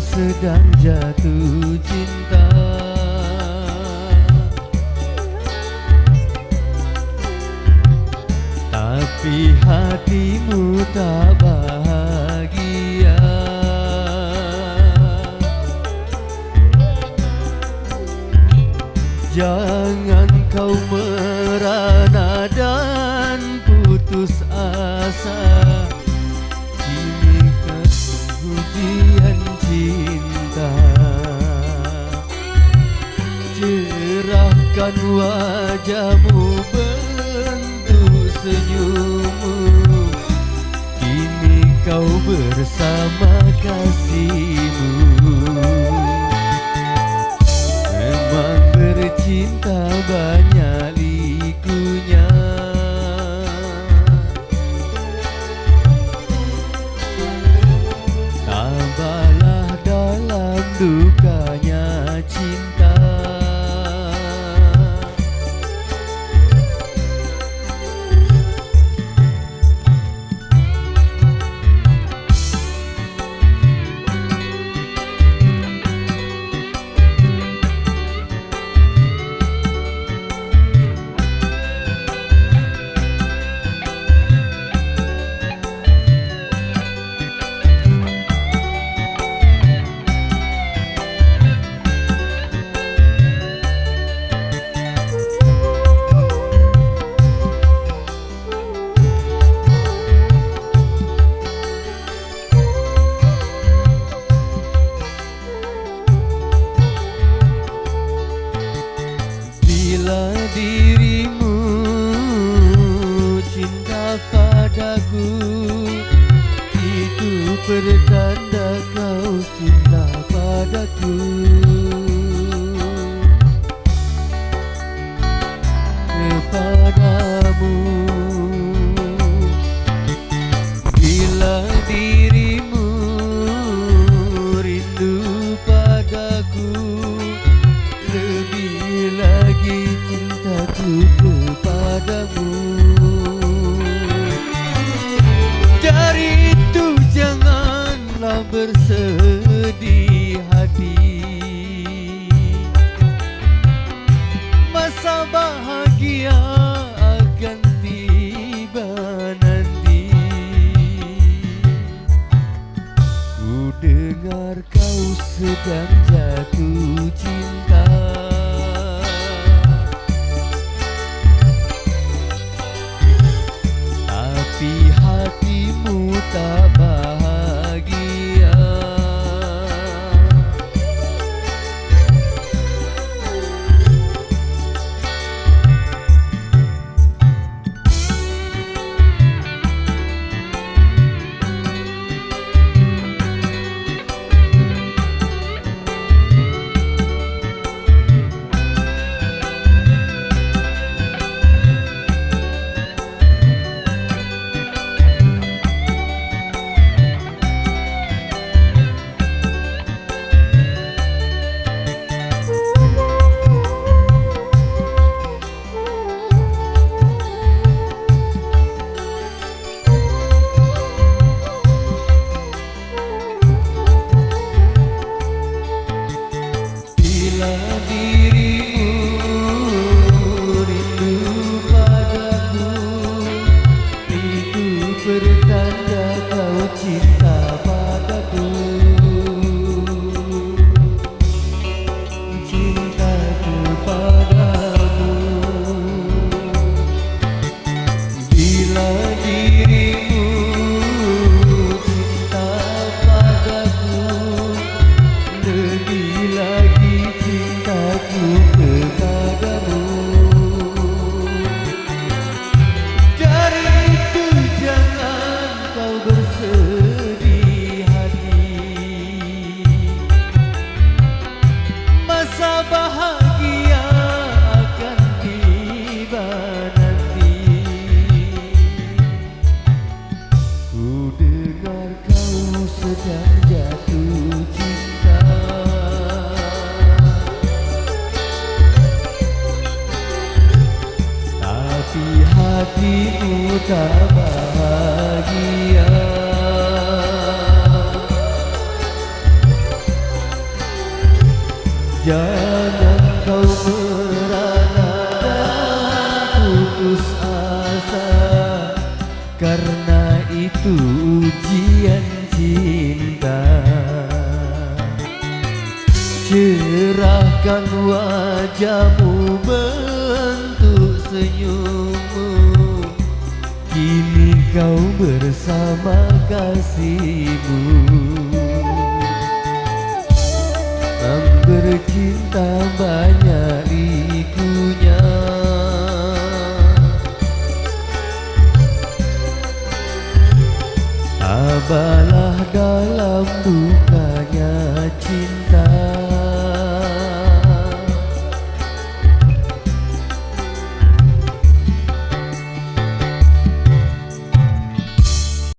sedang jatuh cinta, tapi hatimu tak bahagia. Jangan kau merana dan putus asa, kini ujian cinta. Cerahkan wajahmu, bentuk senyummu, kini kau bersama kasihmu. Memang bercinta banyak likunya, tabahlah dalam dukanya cinta. Bila dirimu cinta padaku, itu pertanda kau cinta padaku. Kepadamu, bila dirimu rindu padaku, lebih lagi cintaku kepadamu. Dari itu janganlah bersedih hati, masa bahagia akan tiba nanti. Ku dengar kau sedang jatuh cinta, tapi hatimu tak bahagia. karena itu ujian cinta. Cerahkan wajahmu bentuk senyummu, kini kau bersama kasihmu. Bercinta banyak likunya, tabahlah dalam dukanya cinta.